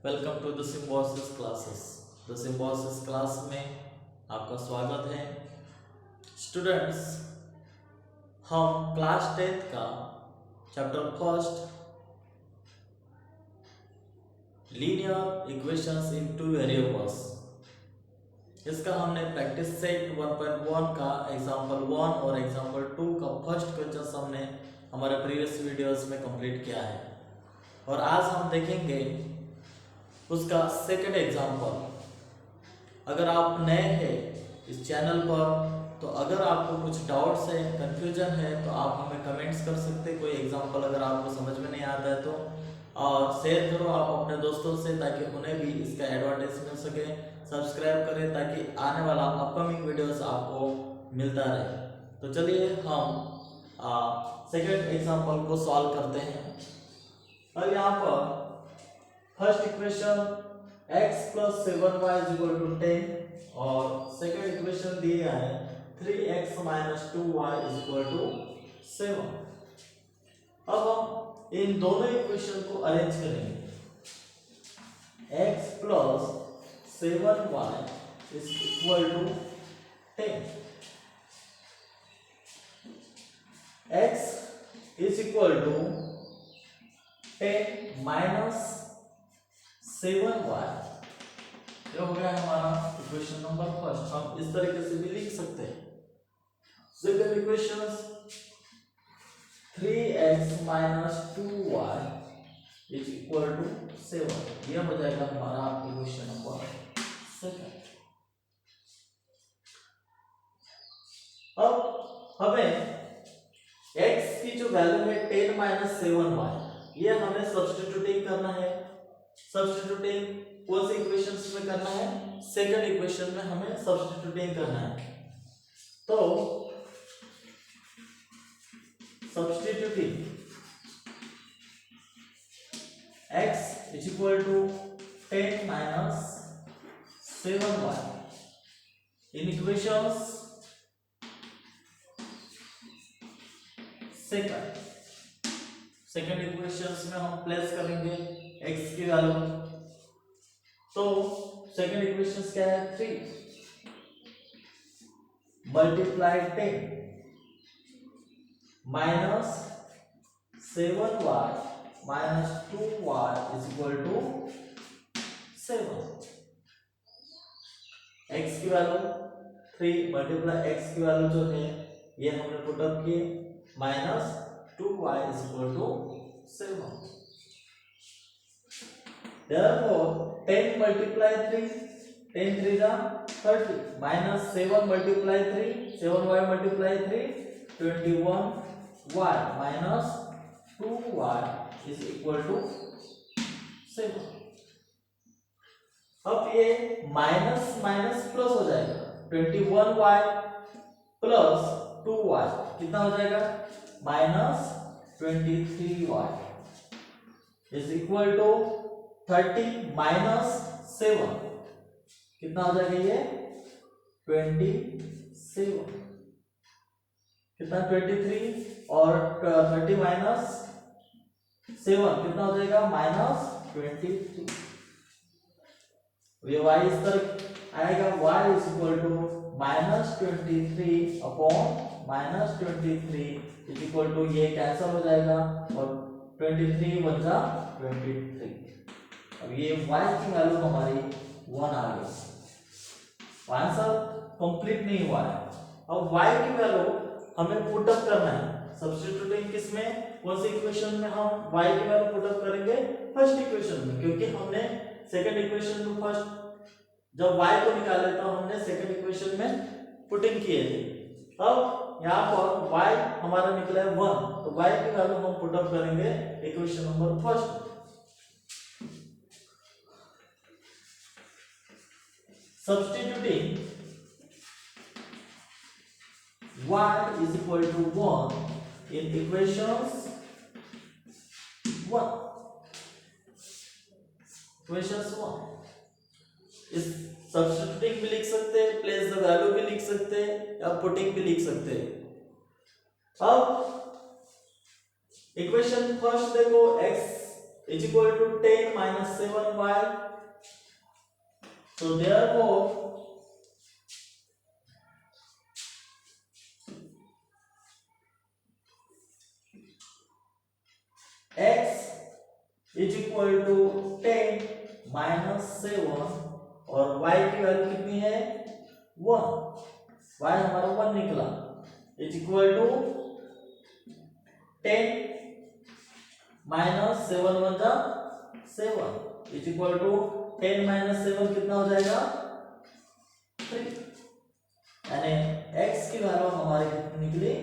Welcome to the Symbiosis classes. The Symbiosis class में आपका स्वागत है। स्टूडेंट्स, हम क्लास 10th का chapter first linear equations in two variables, इसका हमने प्रैक्टिस सेट 1.1 का एग्जांपल 1 और एग्जांपल 2 का फर्स्ट क्वेश्चन हमने हमारे प्रीवियस वीडियोस में कंप्लीट किया है और आज हम देखेंगे उसका सेकंड एग्जांपल। अगर आप नए हैं इस चैनल पर तो अगर आपको कुछ डाउट्स है, कंफ्यूजन है तो आप हमें कमेंट्स कर सकते हैं। कोई एग्जांपल अगर आपको समझ में नहीं आता है तो, और शेयर करो आप अपने दोस्तों से ताकि उन्हें भी इसका एडवांटेज मिल सके। सब्सक्राइब करें ताकि आने वाला अपकमिंग वीडियोस आपको मिलता रहे। तो चलिए हम सेकंड एग्जांपल को सॉल्व करते हैं। और यहाँ पर first equation x plus 7y is equal to 10 और सेकंड इक्वेशन दिया है 3x minus 2y is equal to 7। अब हम इन दोनों इक्वेशन को अरेंज करेंगे। x plus 7y is equal to 10। x is equal to 10 minus 7y, ये हो गया हमारा इक्वेशन नंबर फर्स्ट। हम इस तरीके से भी लिख सकते हैं। Second equation 3x minus 2y is equal to 7, ये हो जाएगा हमारा इक्वेशन नंबर सेकंड। अब हमें x की जो वैल्यू है 10 minus 7y, ये हमें सब्स्टिट्यूटिंग करना है। सब्स्टिट्यूटिंग कौन सी इक्वेशंस में करना है? सेकंड इक्वेशन में हमें सब्स्टिट्यूटिंग करना है। तो substituting x is equal to 10 minus 7y in equations second equations में हम प्लेस करेंगे x की वैल्यू। तो सेकंड इक्वेशंस क्या है? 3 multiply 10 minus 7y minus 2y is equal to 7। x की वैल्यू 3 मल्टीप्लाई x की वैल्यू जो है ये हमने पुट अप किए, minus 2y is equal to 7। Therefore 10 multiply 3, 10 3 जा 30 minus 7 multiply 3, 7y multiply 3, 21y minus 2y is equal to 7। अब ये माइनस माइनस प्लस हो जाएगा। 21y प्लस 2y कितना हो जाएगा? Minus 23y is equal to 30 minus 7 कितना हो जाएगा? ये 27 कितना? 23 और 30 माइनस 7 कितना हो जाएगा? माइनस 23। ये y इस तरह आएगा, y is equal to minus 23 upon minus 23 is equal to ये कैंसिल हो जाएगा और 23 वन जा 23। अब ये y की वैल्यू हमारी 1 आ गई। आंसर कंप्लीट नहीं हुआ है। अब y की वैल्यू हमें पुट अप करना है। सब्स्टिट्यूटिंग किसमें? कौन सी इक्वेशन में हम y की वैल्यू पुट अप करेंगे? फर्स्ट इक्वेशन में, क्योंकि हमने सेकंड इक्वेशन में फर्स्ट जब y को निकाले तो हमने सेकंड इक्वेशन में पुटिंग किए थे। अब यहाँ पर y हमारा निकला है 1, तो y की वैल्यू हम पुट अप करेंगे equation number first. Substituting y is equal to 1 in equations 1, equations 1 इस सब्स्टिट्यूटिंग भी लिख सकते हैं, प्लेस द वैल्यू भी लिख सकते हैं, या पुटिंग भी लिख सकते हैं। अब इक्वेशन फर्स्ट देखो, x is equal to 10 minus 7y. So therefore x is equal to 10 minus 7 और y की वैल्यू कितनी है 1, y हमारा 1 निकला, is equal to 10 minus 7 one जा 7 इज इक्वल टू 10 माइनस 7 कितना हो जाएगा 3, यानी x की वैल्यू हमारी कितनी निकली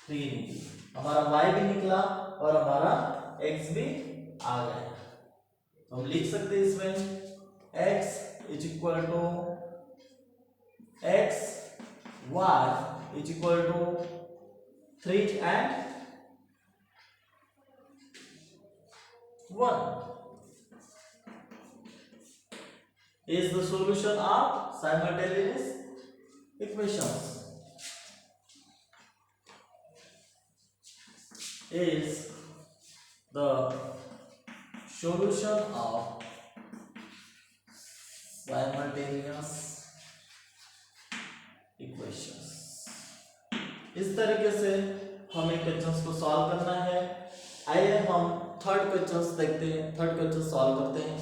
3 निकली, हमारा y भी निकला और हमारा x भी आ गया। तो हम लिख सकते हैं इसमें x is equal to x y is equal to 3 and 1 is the solution of simultaneous equations. Is the solution of simultaneous equations. इस तरीके से हमें क्वेश्चंस को सॉल्व करना है। आइए हम थर्ड क्वेश्चंस देखते हैं, थर्ड क्वेश्चन सॉल्व करते हैं।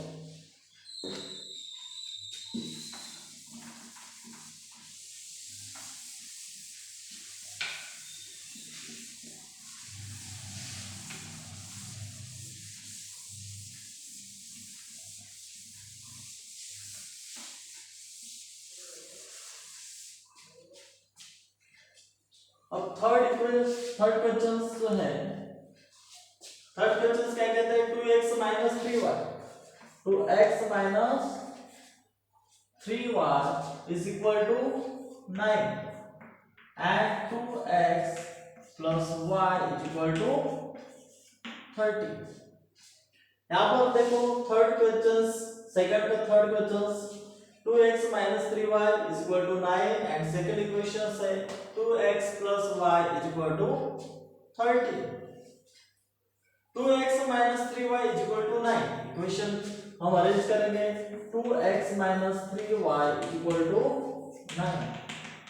अब थर्ड क्वेश्चन जो है, थर्ड क्वेश्चन क्या कहते हैं 2x minus 3y, 2x minus 3y is equal to 9 and 2x plus y is equal to 30। यहाँ पर देखो थर्ड क्वेश्चन, सेकंड का third question 2x minus 3y is equal to 9 and second equation है 2x plus y is equal to 30। 2x minus 3y is equal to 9, equation हम arrange करेंगे 2x minus 3y is equal to 9,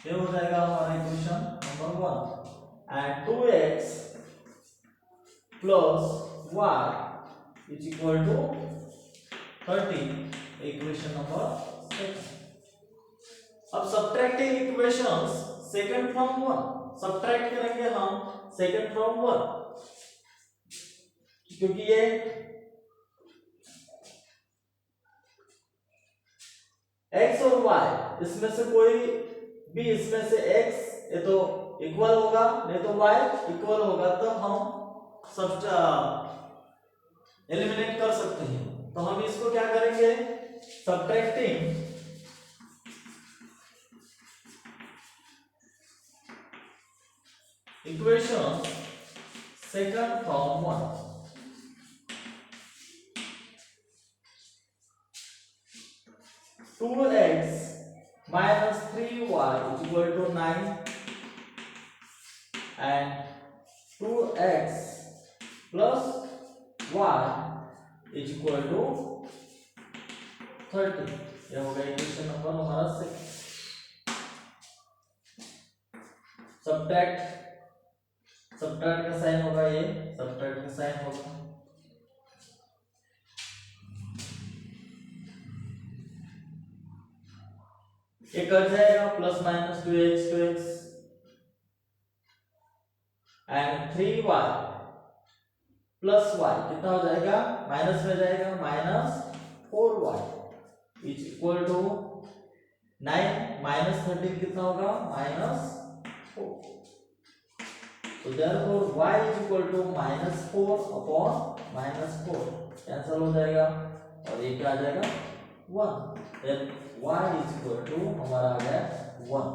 ये हो जाएगा हमारा equation number 1 and 2x plus y is equal to 30, equation number. अब subtracting equations second from 1, subtract करेंगे हम second from 1, क्योंकि ये x और y इसमें से कोई भी, इसमें से x ये तो इक्वल होगा नहीं तो y इक्वल होगा, तो हम सब एलिमिनेट कर सकते हैं। तो हम इसको क्या करेंगे, subtracting equation second from 1, two x minus 3y is equal to 9 and 2x plus y is equal to 30, यह होगा इक्वेशन नंबर हमारा 6। सब्ट्रैक्ट का साइन होगा, ये सब्ट्रैक्ट का साइन होगा। ये कट जाएगा plus minus 2x and 3y plus y कितना हो जाएगा, माइनस में जाएगा, minus 4y is equal to 9 minus 13 कितना होगा, माइनस 4। तो therefore y is equal to minus 4 upon minus 4 cancel हो जाएगा और ये क्या आ जाएगा 1, then y is equal to हमारा आ गया 1।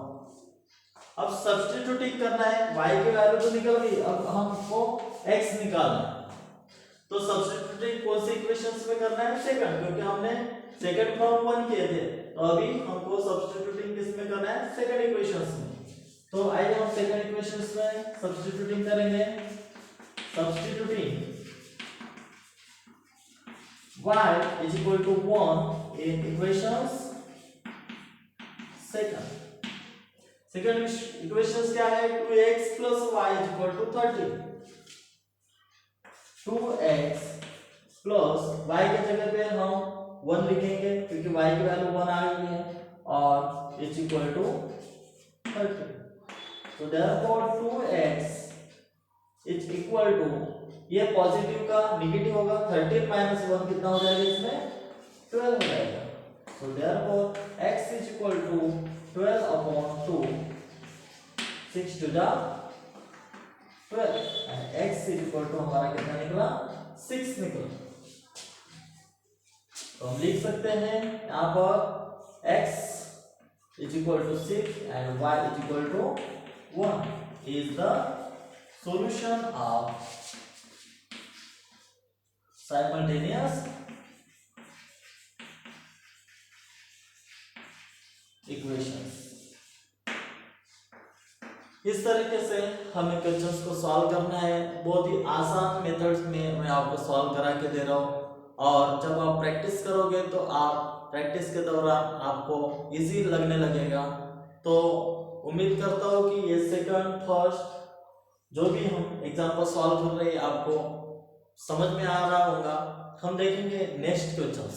अब सब्स्टिट्यूटिंग करना है, y की वैल्यू तो निकल गई, अब हमको x निकालना है। तो सब्स्टिट्यूटिंग कौन सी इक्वेशंस में करना है, सेकंड, क्योंकि हमने सेकंड फ्रॉम 1 किए थे, तो अभी हमको सब्स्टिट्यूटिंग किस में करना है, सेकंड इक्वेशंस में। तो आइए हम सेकंड इक्वेशंस में सब्स्टिट्यूटिंग करेंगे। Substituting y is equal to 1 in equations second equations क्या है 2x plus y is equal to 30 2x plus y के जगह पे हम 1 लिखेंगे क्योंकि y की वैल्यू 1 आ गई है और is equal to 30 so therefore 2x is equal to ये पॉजिटिव का नेगेटिव होगा 13 माइनस 1 कितना हो जाएगा इसमें 12 हो जाएगा so therefore x is equal to 12 upon 2 6 to the 12 and x is equal to हमारा कितना निकला 6 निकला तो हम लिख सकते हैं यहाँ पर x is equal to 6 and y is equal to 1 is the solution of simultaneous equations। इस तरीके से हमें क्वेश्चंस को सॉल्व करना है। बहुत ही आसान मेथड्स में मैं आपको सॉल्व करा के दे रहा हूँ और जब आप प्रैक्टिस करोगे तो आप प्रैक्टिस के दौरान आपको इजी लगने लगेगा। तो उम्मीद करता हूँ कि ये सेकंड फर्स्ट जो भी हम एग्जाम्पल सॉल्व कर रहे हैं आपको समझ में आ रहा होगा। हम देखेंगे नेक्स्ट क्वेश्चंस।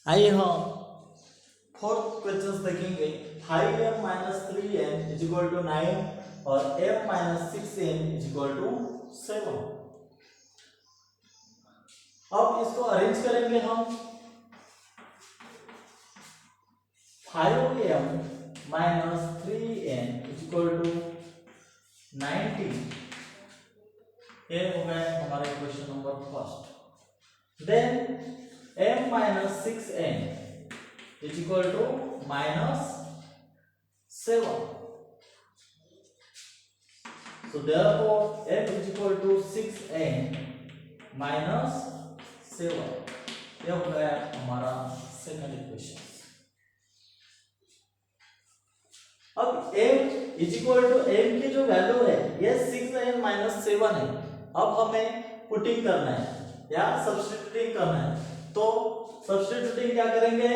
आइए हम फोर्थ क्वेश्चन देखेंगे 5m minus 3n is equal to 9 और m minus 6n is equal to 7। अब इसको अरेंज करेंगे हम 5m minus 3n is equal to 90। ये हो गया हमारा question number first. Then m minus 6n is equal to minus 7. So therefore m is equal to 6n minus 7। यह हो गया हमारा सेकंड इक्वेशन। अब m is equal to m की जो वैल्यू है ये 6n minus 7 है। अब हमें पुटिंग करना है या सब्स्टिट्यूटिंग करना है। तो सब्स्टिट्यूटिंग क्या करेंगे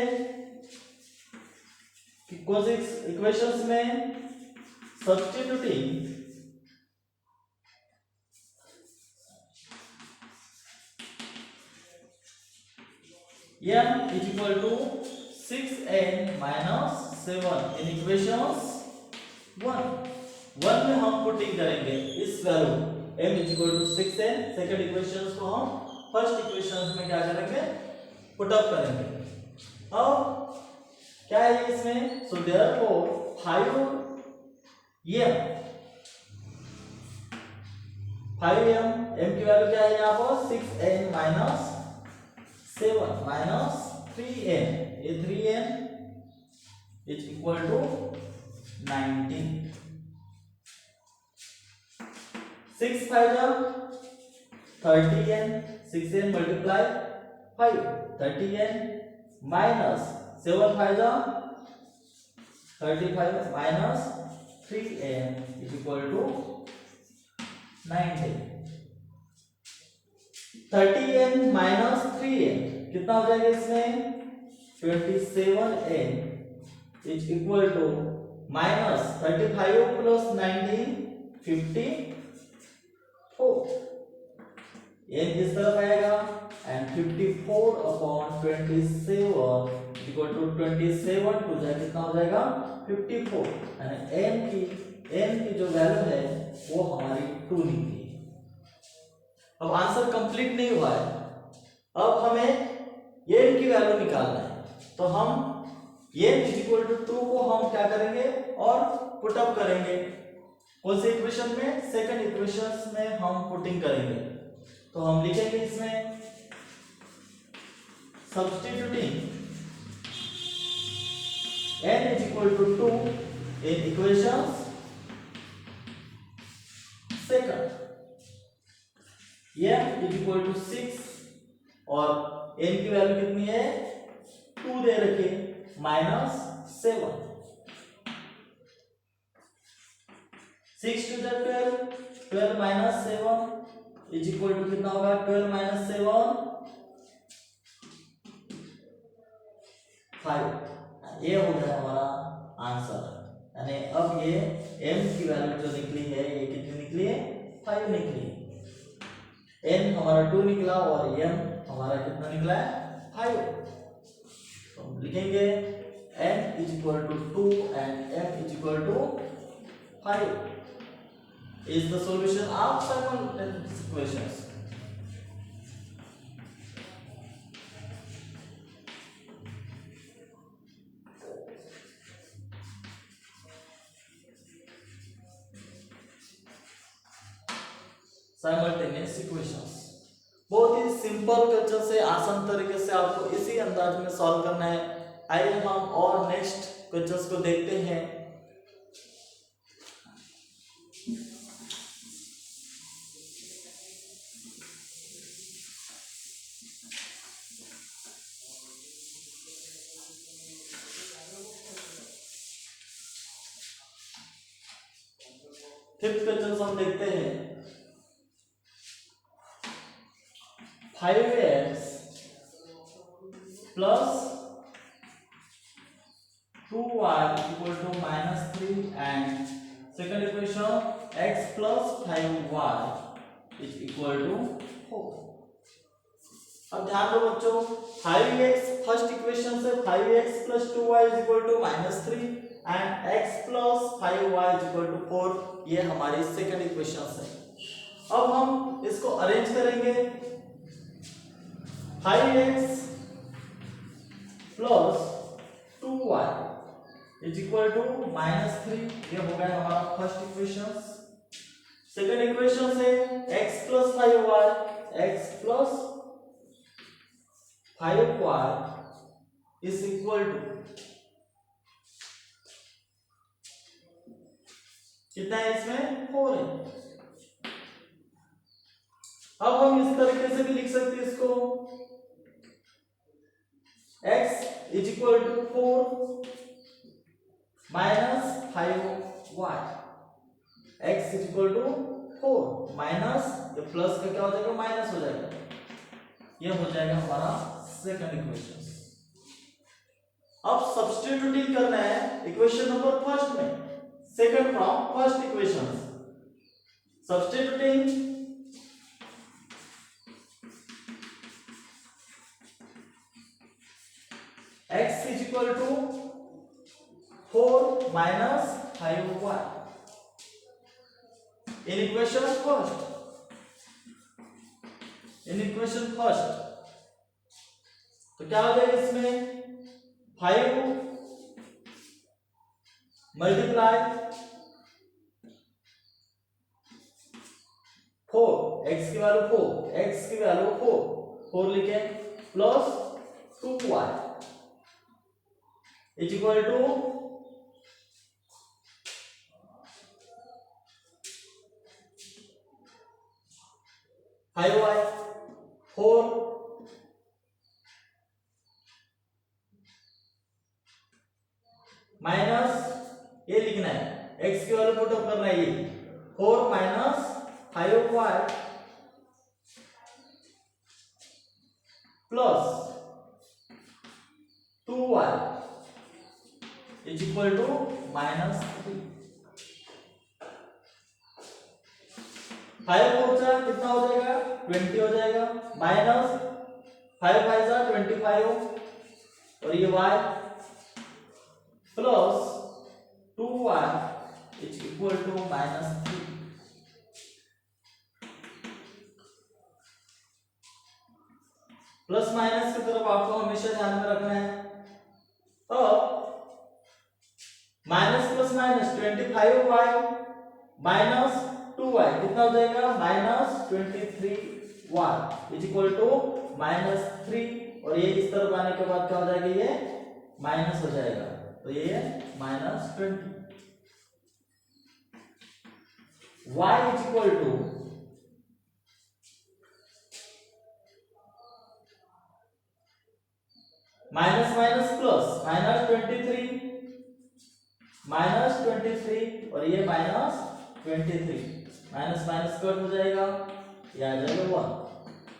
कि कौन से इक्वेशंस में substituting m is equal to 6n minus 7 in equations 1 में हम पुटिंग करेंगे इस value m is equal to 6n। Second equations को हम फर्स्ट इक्वेशंस में क्या करेंगे पुट अप करेंगे। अब क्या है इसमें सो देयरफॉर 5m m की वैल्यू क्या है यहाँ पर 6n माइनस 7 माइनस 3n ये 3n is equal to 19। 6 5 30n 6n multiply 5 30n minus 7 5 35 minus 3n is equal to 19। 30n minus 3n कितना हो जाएगा इसमें 27n is equal to minus 35 plus 19 54 n इस तरफ आएगा and 54 upon 27 equal to 27 two जाए कितना हो जाएगा 54 एंड n की जो वैल्यू है वो हमारी 2 निकली। अब आंसर कंप्लीट नहीं हुआ है। अब हमें n की वैल्यू निकालना है तो हम n इज इक्वल टू 2 को हम क्या करेंगे और पुट अप करेंगे कौन से इक्वेशन में सेकंड इक्वेशन में हम पुटिंग करेंगे। तो हम लिखेंगे इसमें substituting n is equal to 2 in equations second m is equal to 6 और n की वैल्यू कितनी है 2 दे रखे माइनस 7 6 टू द 12, 12 माइनस 7 इज इक्वल टू कितना होगा, 12 माइनस 7 5। ये हो गया हमारा आंसर। यानी अब ये m की वैल्यू जो निकली है ये कितनी निकली है, 5 निकली। n हमारा 2 निकला और m हमारा कितना निकला है, 5। तो हम लिखेंगे n is equal to 2 and m is equal to 5 is the solution of simultaneous equations. Simultaneous equations बहुत ही सिंपल क्वेश्चन से आसान तरीके से आपको इसी अंदाज में सॉल्व करना है। आइए हम और नेक्स्ट क्वेश्चंस को देखते हैं। फिफ्थ क्वेश्चन हम देखते हैं। 5x plus 2y equal to -3 and second equation x plus 5y is equal to 4। अब ध्यान दो बच्चों, 5x फर्स्ट इक्वेशन से 5x plus 2y is equal to -3 and x plus 5y is equal to 4, ये हमारी सेकंड इक्वेशन है। अब हम इसको अरेंज करेंगे। 5x plus 2y is equal to -3, ये हो गया हमारा फर्स्ट इक्वेशन। सेकंड इक्वेशन से x plus 5y, x plus 5y is equal to कितना है, इसमें 4 है। अब हम इस तरीके से भी लिख सकते हैं इसको, x is equal to 4 minus 5y, x is equal to 4 minus, ये प्लस का क्या हो जाएगा, माइनस हो जाएगा, ये हो जाएगा हमारा सेकंड इक्वेशन। अब सब्स्टिट्यूटिंग करना है इक्वेशन नंबर फर्स्ट में, second from first equation. Substituting x is equal to 4 minus 5y in equation first. तो क्या हो जाएगा इसमें, 5 मल्टीप्लाई 4, x की वैल्यू 4, x की वैल्यू 4 लिखे, plus 2y is equal to 5y, 4 minus, ये लिखना है, x की वैल्यू पुट अप करना है, ये 4 minus 5y plus 2y is equal to -3। 5 4 जा कितना हो जाएगा, 20 हो जाएगा, माइनस 5 5 जा 25 और ये y plus 2y is equal to -3। Plus minus की तरफ आपको हमेशा ध्यान में रखना है। तो minus plus minus 25y minus 2y कितना हो जाएगा, -23y इज इक्वल टू -3 और ये इस तरफ आने के बाद क्या हो जाएगा, ये माइनस हो जाएगा, तो ये -20 y is equal to minus minus plus -23 और ये -3 23 माइनस माइनस कट हो जाएगा, ये आ जाएगा 1।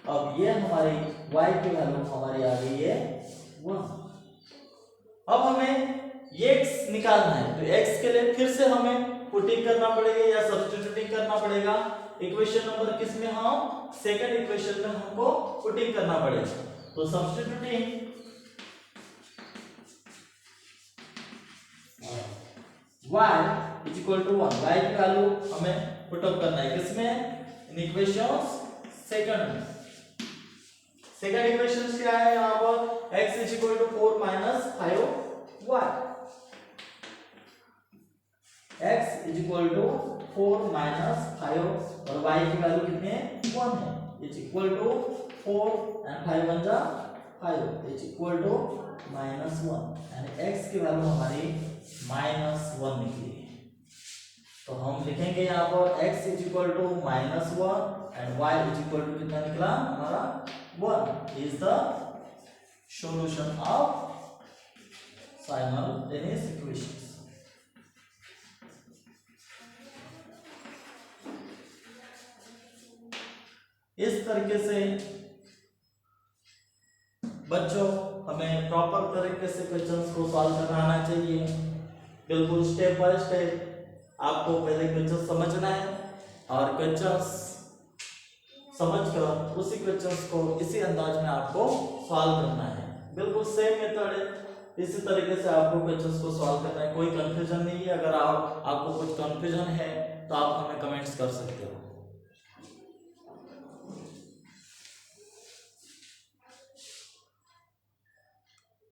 अब ये हमारी y की वैल्यू हमारी आ गई है 1। अब हमें x निकालना है, तो x के लिए फिर से हमें पुटिंग करना पड़ेगा या सब्स्टिट्यूटिंग करना पड़ेगा। इक्वेशन नंबर किस में, हम सेकंड इक्वेशन में हमको पुटिंग करना पड़ेगा। तो substituting y is equal to 1, y की वैल्यू हमें पुट अप करना है किसमें, इन इक्वेशंस सेकंड में। सेकंड इक्वेशन क्या है यहाँ पर, x is equal to 4 minus 5y, x is equal to 4 minus 5 और y की वैल्यू कितनी है, 1 है, इज इक्वल टू 4 एंड 5 1 जा 5 इज इक्वल टू -1, यानी x की वैल्यू हमारी -1 निकली है। तो हम लिखेंगे यहाँ पर x is equal to -1 and y is equal to कितना निकला हमारा 1 is the solution of simultaneous equations. इस तरीके से बच्चों हमें प्रॉपर तरीके से क्वेश्चंस को सॉल्व करना आना चाहिए। बिल्कुल स्टेप बाय स्टेप आपको पहले क्वेश्चन समझना है और क्वेश्चंस समझकर उसी क्वेश्चंस को इसी अंदाज में आपको सॉल्व करना है। बिल्कुल सेम मेथड है, इसी तरीके से आपको क्वेश्चंस को सॉल्व करना है, कोई कंफ्यूजन नहीं है। अगर आपको कुछ कंफ्यूजन है तो आप हमें कमेंट्स कर सकते हो।